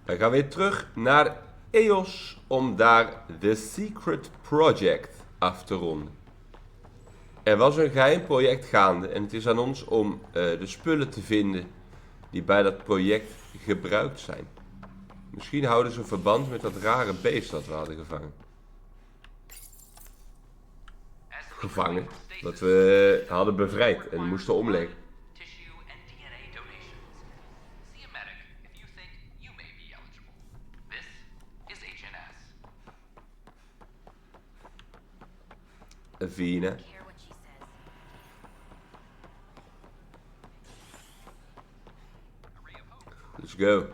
Wij gaan weer terug naar EOS om daar The Secret Project af te ronden. Er was een geheim project gaande en het is aan ons om de spullen te vinden die bij dat project gebruikt zijn. Misschien houden ze verband met dat rare beest dat we hadden gevangen. Dat we hadden bevrijd en moesten omleggen. Avina. Let's go.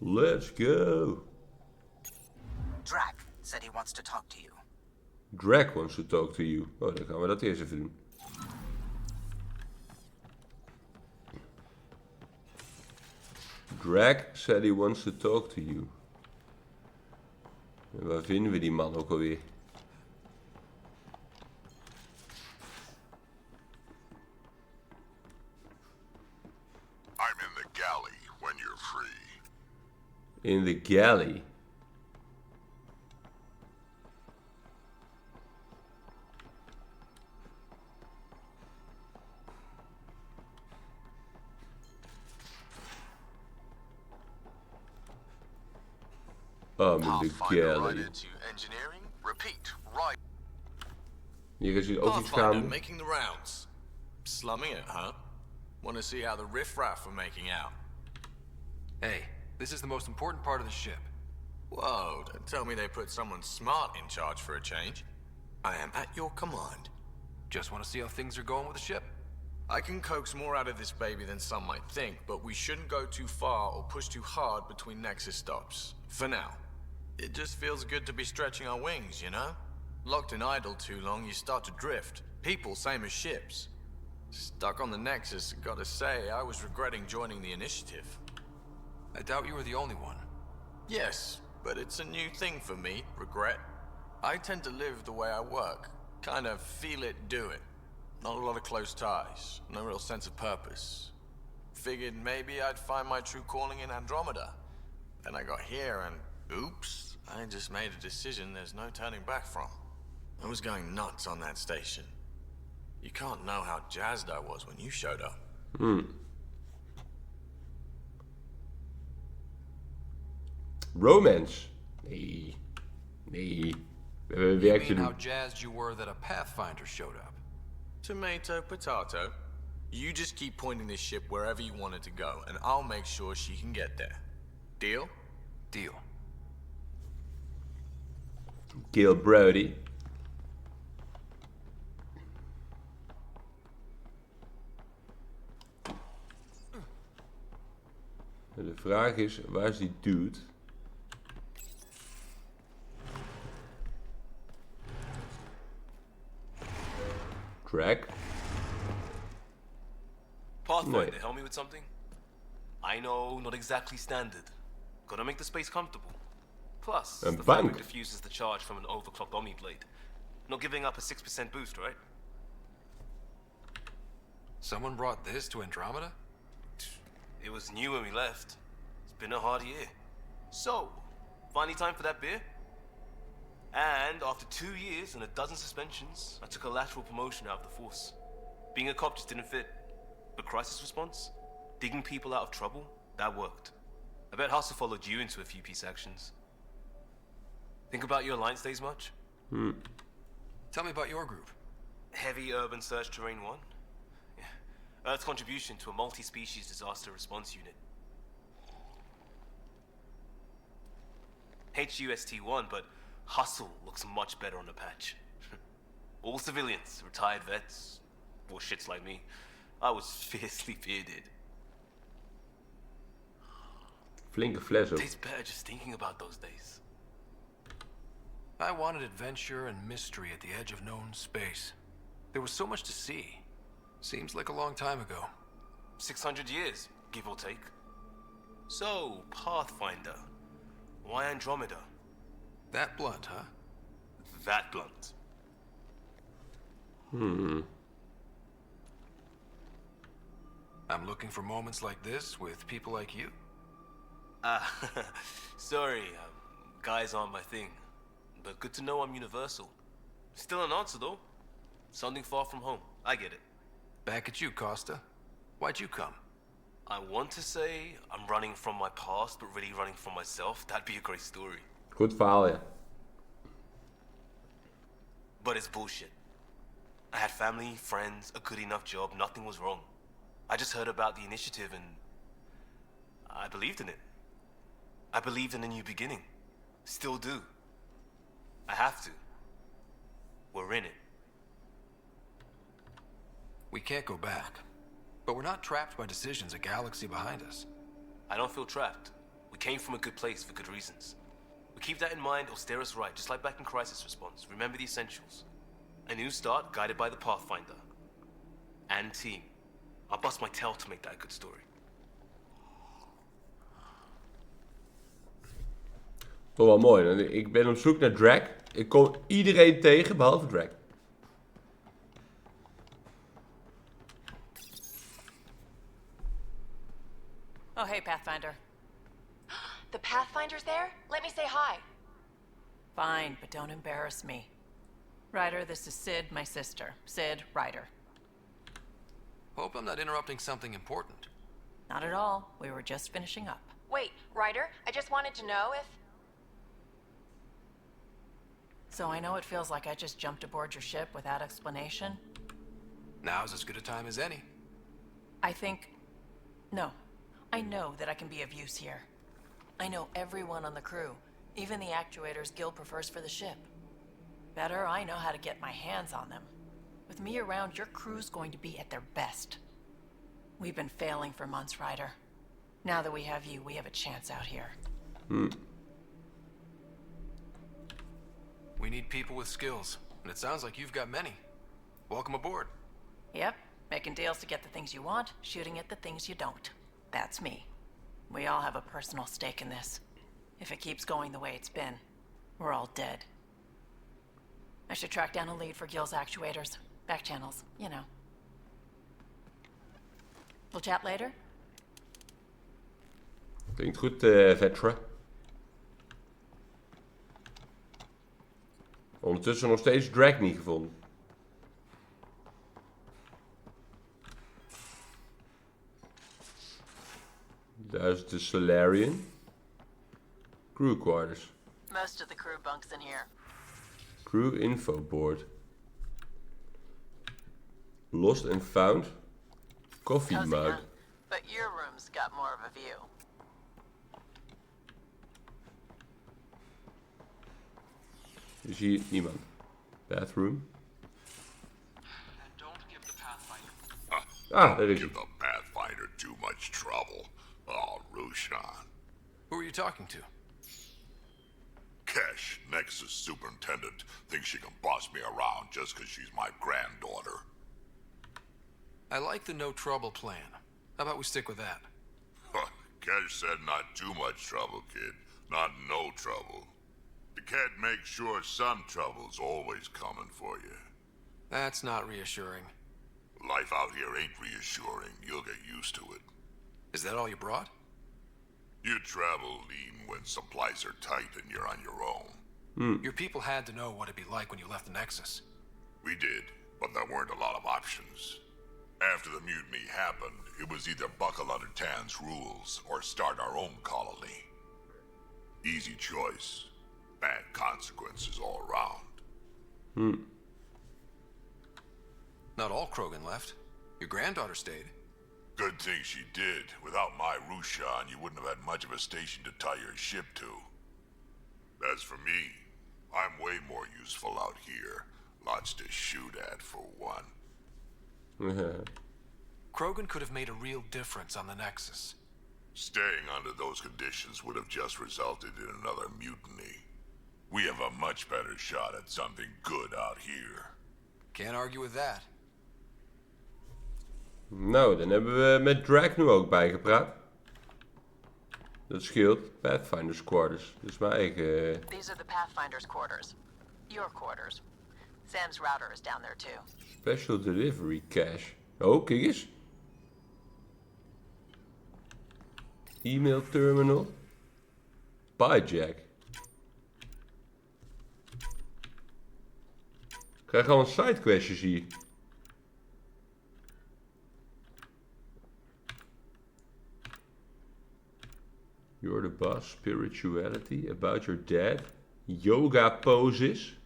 Let's go. Drac said he wants to talk to you. Drac wants to talk to you. Oh, dan gaan we dat eerst even doen. Drac said he wants to talk to you. En waar vinden we die man ook alweer? I'm in the galley when you're free. In the galley. I'm in the galley. Hier is ook iets gaande. Making the rounds. Slumming it, huh? Want to see how the riffraff are making out? Hey, this is the most important part of the ship. Whoa, don't tell me they put someone smart in charge for a change. I am at your command. Just want to see how things are going with the ship. I can coax more out of this baby than some might think, but we shouldn't go too far or push too hard between Nexus stops. For now. It just feels good to be stretching our wings, you know? Locked in idle too long, you start to drift. People, same as ships. Stuck on the Nexus, gotta say, I was regretting joining the initiative. I doubt you were the only one. Yes, but it's a new thing for me, regret. I tend to live the way I work. Kind of feel it, do it. Not a lot of close ties, no real sense of purpose. Figured maybe I'd find my true calling in Andromeda. Then I got here and, oops, I just made a decision there's no turning back from. I was going nuts on that station. You can't know how jazzed I was when you showed up. Romance? Nee. Nee. We hebben werk te You mean how doen. jazzed you were that a Pathfinder showed up? Tomato, potato. You just keep pointing this ship wherever you want it to go, and I'll make sure she can get there. Deal? Deal. Kill Brody. De vraag is, waar is die dude? Track. Pathfinder, help me with something? I know, not exactly standard. Gotta make the space comfortable. Plus, Een the bank. fabric diffuses the charge from an overclocked Omni-Blade. Not giving up a 6% boost, right? Someone brought this to Andromeda? It was new when we left. It's been a hard year. So, finally time for that beer? And after 2 years and a dozen suspensions, I took a lateral promotion out of the force. Being a cop just didn't fit. But crisis response? Digging people out of trouble? That worked. I bet Hustle followed you into a few peace actions. Think about your Alliance days much? Tell me about your group. Heavy Urban Search Terrain 1? Yeah. Earth's contribution to a multi-species disaster response unit. HUST-1, but Hustle looks much better on the patch. All civilians, retired vets, or shits like me. I was fiercely bearded. Flinke fles ook. Tastes better just thinking about those days. I wanted adventure and mystery at the edge of known space. There was so much to see. Seems like a long time ago. 600 years, give or take. So, Pathfinder. Why Andromeda? That blunt, huh? That blunt. I'm looking for moments like this with people like you. Sorry, guys aren't my thing. But good to know I'm universal. Still an answer, though. Something far from home. I get it. Back at you, Costa. Why'd you come? I want to say I'm running from my past, but really running from myself. That'd be a great story. Goed verhaal, ja. But it's bullshit. I had family, friends, a good enough job, nothing was wrong. I just heard about the initiative and I believed in it. I believed in a new beginning. Still do. I have to. We're in it. We can't go back. But we're not trapped by decisions a galaxy behind us. I don't feel trapped. We came from a good place for good reasons. We keep that in mind, it'll steer us right, just like back in Crisis Response. Remember the essentials. A new start guided by the Pathfinder. And team. I'll bust my tail to make that a good story. Toch wel mooi. Ik ben op zoek naar Drag. Ik kom iedereen tegen, behalve Drag. Oh, hey, Pathfinder. The Pathfinder's there? Let me say hi. Fine, but don't embarrass me. Ryder, this is Sid, my sister. Sid, Ryder. Hope I'm not interrupting something important. Not at all. We were just finishing up. Wait, Ryder, I just wanted to know if... So I know it feels like I just jumped aboard your ship without explanation. Now's as good a time as any. I think... No. I know that I can be of use here. I know everyone on the crew, even the actuators Gil prefers for the ship. Better, I know how to get my hands on them. With me around, your crew's going to be at their best. We've been failing for months, Ryder. Now that we have you, we have a chance out here. We need people with skills, and it sounds like you've got many. Welcome aboard. Yep, making deals to get the things you want, shooting at the things you don't. That's me. We all have a personal stake in this. If it keeps going the way it's been, we're all dead. I should track down a lead for Gil's actuators. Back channels, you know. We'll chat later? Klinkt goed, Vetra. Ondertussen nog steeds Drag niet gevonden. Daar is de Solarian. Crew quarters. Most of the crew bunks in here. Crew info board. Lost and found. Coffee Cozy, mug. huh? But your room's got more of a view. Je ziet niemand. Bathroom. And don't give the Pathfinder. Ah, daar is Give hij. the Pathfinder too much trouble. Oh, Rushan. Who are you talking to? Kesh, Nexus Superintendent, thinks she can boss me around just because she's my granddaughter. I like the no trouble plan. How about we stick with that? Kesh said not too much trouble, kid. Not no trouble. The cat makes sure some trouble's always coming for you. That's not reassuring. Life out here ain't reassuring. You'll get used to it. Is that all you brought? You travel lean when supplies are tight and you're on your own. Your people had to know what it'd be like when you left the Nexus. We did, but there weren't a lot of options. After the mutiny happened, it was either buckle under Tan's rules or start our own colony. Easy choice. Bad consequences all around. Not all Krogan left. Your granddaughter stayed. Good thing she did. Without my Rushan, you wouldn't have had much of a station to tie your ship to. As for me, I'm way more useful out here. Lots to shoot at, for one. Krogan could have made a real difference on the Nexus. Staying under those conditions would have just resulted in another mutiny. We have a much better shot at something good out here. Can't argue with that. Nou, dan hebben we met Drag nu ook bijgepraat. Dat scheelt. Pathfinder's Quarters. Dat is mijn eigen... These are the Pathfinder's quarters. Your quarters. Sam's router is down there too. Special Delivery Cache. Oh, kijk eens. E-mail terminal. Hijack. Ik krijg al een sidequestjes hier. You're the boss. Spirituality. About your dad. Yoga poses.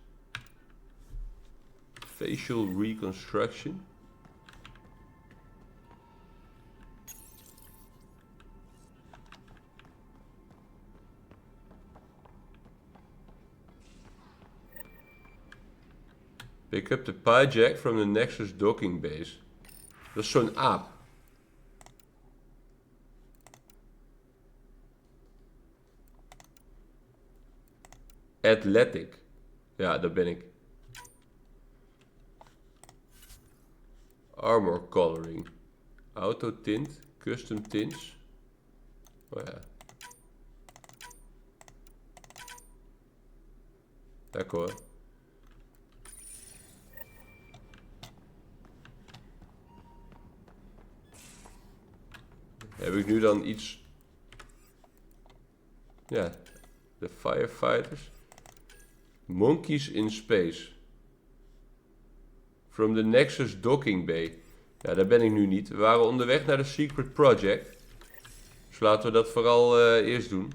Facial reconstruction. Pick up the hijack from the Nexus docking base. Dat is zo'n aap. Athletic. Ja, dat ben ik. Armor coloring. Auto tint. Custom tints. Oh ja. D'accord. Heb ik nu dan iets... Ja, de firefighters. Monkeys in space. From the Nexus docking bay. Ja, daar ben ik nu niet. We waren onderweg naar de Secret Project. Dus laten we dat vooral eerst doen.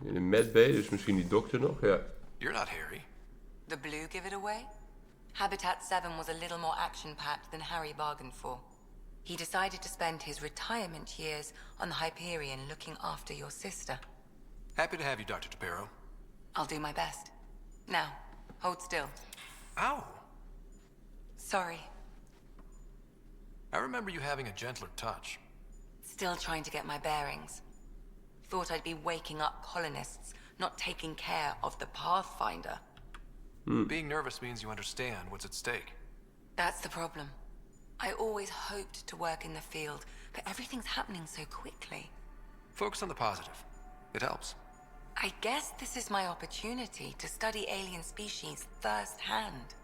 In de medbay, dus misschien die dokter nog, ja. You're not Harry. The blue give it away? Habitat 7 was a little more action-packed than Harry bargained for. He decided to spend his retirement years on the Hyperion looking after your sister. Happy to have you, Dr. Tapero. I'll do my best. Now, hold still. Ow! Sorry. I remember you having a gentler touch. Still trying to get my bearings. Thought I'd be waking up colonists, not taking care of the Pathfinder. Being nervous means you understand what's at stake. That's the problem. I always hoped to work in the field, but everything's happening so quickly. Focus on the positive. It helps. I guess this is my opportunity to study alien species firsthand.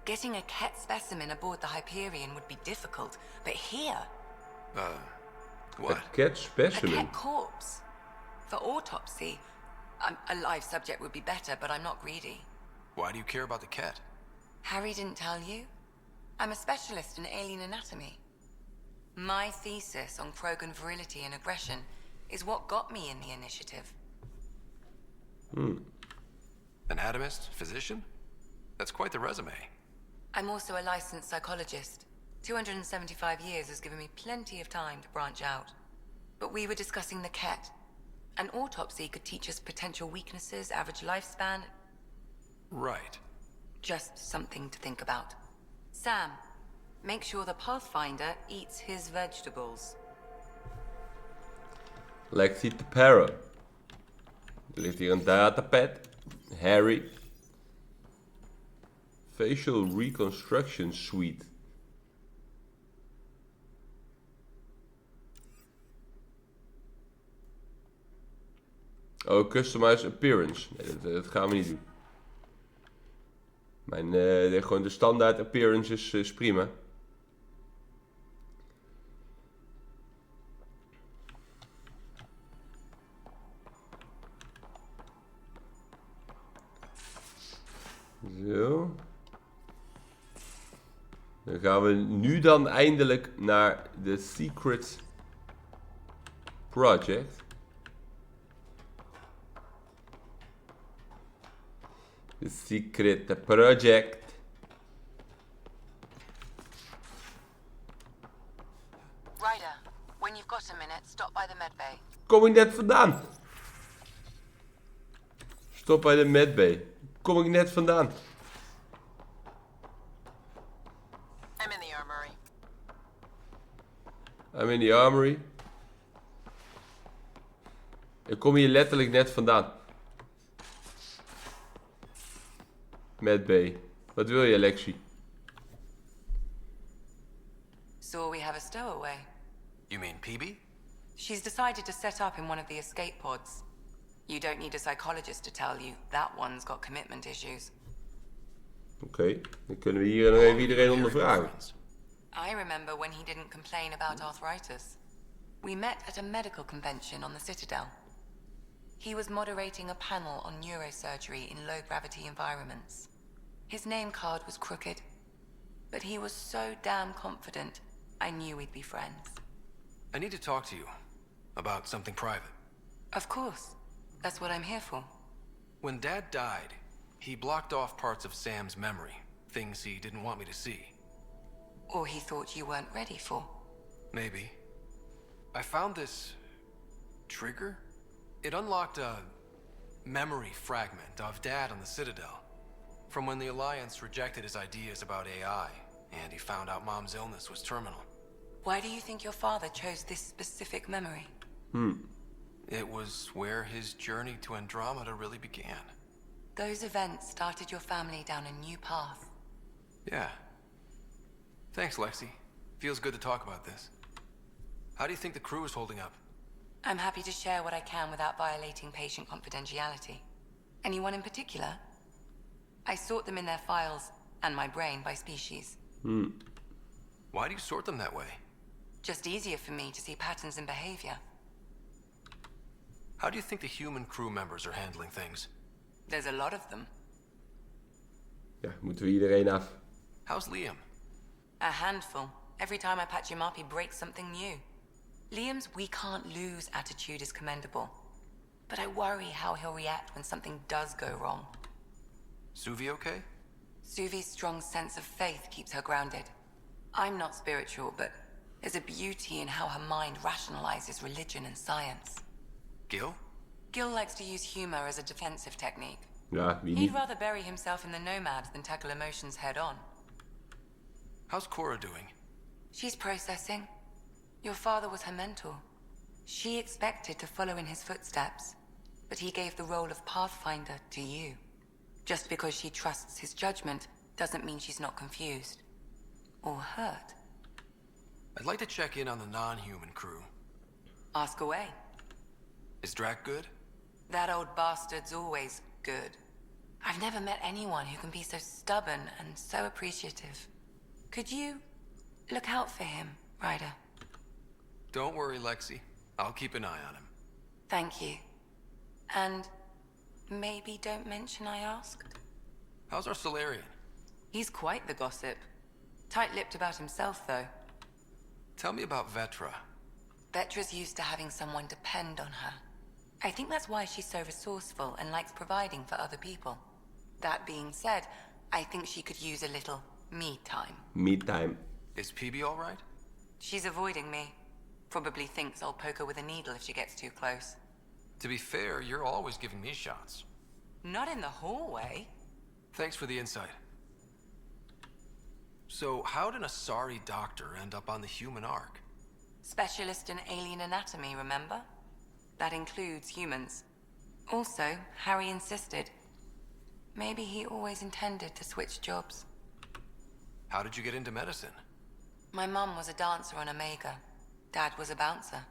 Getting a Ket specimen aboard the Hyperion would be difficult, but here... What? A cat A specimen. Ket corpse. For autopsy, a live subject would be better, but I'm not greedy. Why do you care about the cat? Harry didn't tell you? I'm a specialist in alien anatomy. My thesis on Krogan virility and aggression is what got me in the initiative. Anatomist? Physician? That's quite the resume. I'm also a licensed psychologist. 275 years has given me plenty of time to branch out. But we were discussing the Ket. An autopsy could teach us potential weaknesses, average lifespan. Right. Just something to think about. Sam, make sure the Pathfinder eats his vegetables. Lexi Tapero. Er ligt hier een datapad. Harry. Facial Reconstruction Suite. Oh, Customize Appearance. Nee, dat gaan we niet doen. Gewoon de standaard appearance is prima. Zo. Dan gaan we nu dan eindelijk naar de Secret Project. The Secret Project. Ryder, when you've got a minute, stop by the medbay. Kom ik net vandaan? Stop bij de medbay. Kom ik net vandaan? the armory. I'm in the armory. Ik kom hier letterlijk net vandaan. Met B. Wat wil je, Lexi? So we have a stowaway. You mean PB? She's decided to set up in one of the escape pods. You don't need a psychologist to tell you that one's got commitment issues. Oké, dan kunnen we hier nog even iedereen ondervragen. I remember when he didn't complain about arthritis. We met at a medical convention on the Citadel. He was moderating a panel on neurosurgery in low-gravity environments. His name card was crooked, but he was so damn confident, I knew we'd be friends. I need to talk to you about something private. Of course. That's what I'm here for. When Dad died, he blocked off parts of Sam's memory, things he didn't want me to see. Or he thought you weren't ready for. Maybe. I found this trigger. It unlocked a memory fragment of Dad on the Citadel, from when the Alliance rejected his ideas about AI, and he found out Mom's illness was terminal. Why do you think your father chose this specific memory? It was where his journey to Andromeda really began. Those events started your family down a new path. Yeah. Thanks, Lexi. Feels good to talk about this. How do you think the crew is holding up? I'm happy to share what I can without violating patient confidentiality. Anyone in particular? I sort them in their files and my brain by species. Why do you sort them that way? Just easier for me to see patterns in behavior. How do you think the human crew members are handling things? There's a lot of them. Ja, moeten we iedereen af. How's Liam? A handful. Every time I patch him up, he breaks something new. Liam's we can't lose attitude is commendable. But I worry how he'll react when something does go wrong. Suvi okay? Suvi's strong sense of faith keeps her grounded. I'm not spiritual, but there's a beauty in how her mind rationalizes religion and science. Gil? Gil likes to use humor as a defensive technique. Ja, wie He'd niet? rather bury himself in the Nomad than tackle emotions head on. How's Cora doing? She's processing. Your father was her mentor. She expected to follow in his footsteps, but he gave the role of Pathfinder to you. Just because she trusts his judgment doesn't mean she's not confused. Or hurt. I'd like to check in on the non-human crew. Ask away. Is Drac good? That old bastard's always good. I've never met anyone who can be so stubborn and so appreciative. Could you look out for him, Ryder? Don't worry, Lexi. I'll keep an eye on him. Thank you. And maybe don't mention I asked. How's our Solarian? He's quite the gossip. Tight-lipped about himself, though. Tell me about Vetra. Vetra's used to having someone depend on her. I think that's why she's so resourceful and likes providing for other people. That being said, I think she could use a little me time. Me time. Is PB all right? She's avoiding me. Probably thinks I'll poke her with a needle if she gets too close. To be fair, you're always giving me shots. Not in the hallway. Thanks for the insight. So, how'd an Asari doctor end up on the human ark? Specialist in alien anatomy, remember? That includes humans. Also, Harry insisted. Maybe he always intended to switch jobs. How did you get into medicine? My mum was a dancer on Omega. Dad was a bouncer.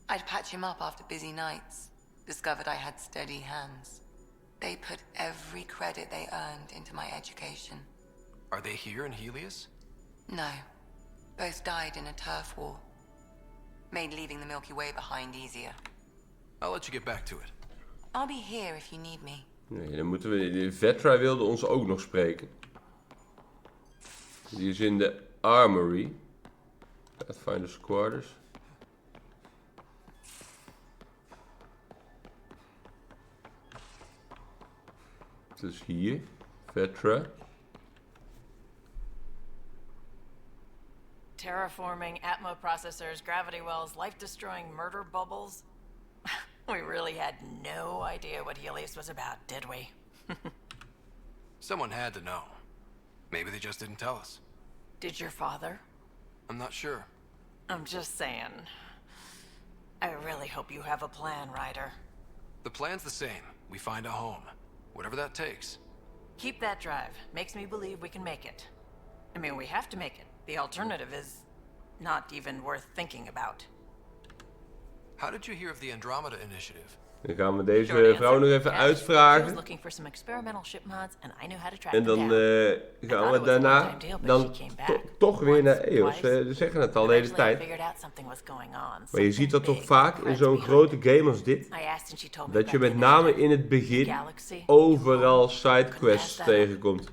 I'd patch him up after busy nights. Discovered I had steady hands. They put every credit they earned into my education. Are they here in Helios? No. Both died in a turf war. Made leaving the Milky Way behind easier. I'll let you get back to it. I'll be here if you need me. Nee, dan moeten we... De Vetra wilde ons ook nog spreken. Die is in de armory. Pathfinder's quarters. Het is hier. Vetra. Terraforming, Atmo processors, gravity wells, life-destroying murder bubbles. We really had no idea what Helios was about, did we? Someone had to know. Maybe they just didn't tell us. Did your father? I'm not sure. I'm just saying. I really hope you have a plan, Ryder. The plan's the same. We find a home. Whatever that takes. Keep that drive. Makes me believe we can make it. I mean, we have to make it. The alternative is not even worth thinking about. How did you hear of the Andromeda initiative? Dan gaan we deze vrouw nog even uitvragen. En dan gaan we daarna dan toch weer naar EOS. Ze zeggen het al de hele tijd. Maar je ziet dat toch vaak in zo'n grote game als dit. Dat je met name in het begin overal sidequests tegenkomt.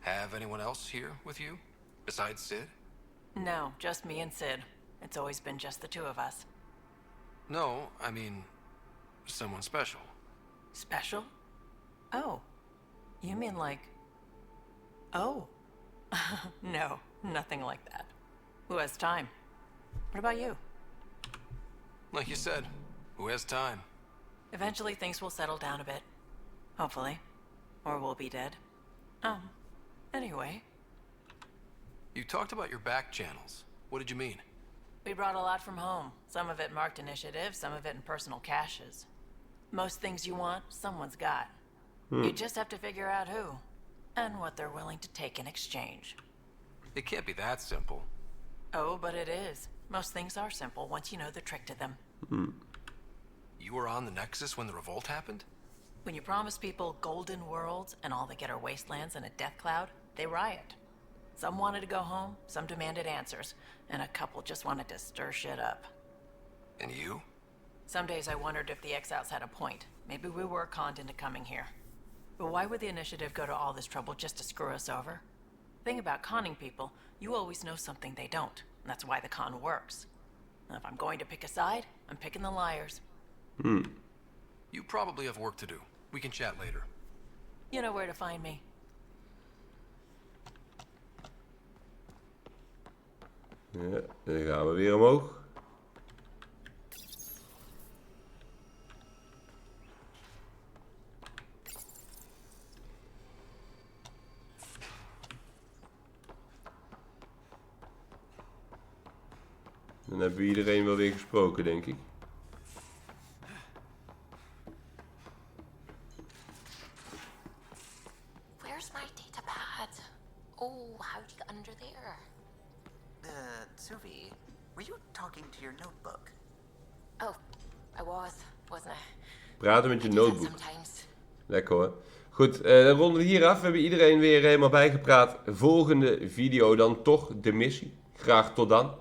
Have anyone else here with you? Besides Sid? No, just me and Sid. It's always been just the two of us. No, I mean... someone special. Special? Oh. You mean like... Oh. No, nothing like that. Who has time? What about you? Like you said, who has time? Eventually things will settle down a bit. Hopefully. Or we'll be dead. Anyway. You talked about your back channels. What did you mean? We brought a lot from home. Some of it marked initiative, some of it in personal caches. Most things you want, someone's got. You just have to figure out who. And what they're willing to take in exchange. It can't be that simple. Oh, but it is. Most things are simple once you know the trick to them. You were on the Nexus when the revolt happened? When you promise people golden worlds and all they get are wastelands and a death cloud, they riot. Some wanted to go home, some demanded answers, and a couple just wanted to stir shit up. And you? Some days I wondered if the exiles had a point. Maybe we were conned into coming here. But why would the initiative go to all this trouble just to screw us over? Thing about conning people, you always know something they don't, and that's why the con works. And if I'm going to pick a side, I'm picking the liars. You probably have work to do. We can chat later. You know where to find me. Ja, dan gaan we weer omhoog. Dan hebben we iedereen wel weer gesproken, denk ik. Where's my datapad? Oh, how'd you get under there? Suvi, were you talking to your notebook? Oh, I wasn't I? Praten met je I do that notebook. sometimes. Lekker hoor. Goed, dan ronden we hier af. We hebben iedereen weer helemaal bijgepraat. Volgende video dan toch de missie. Graag tot dan.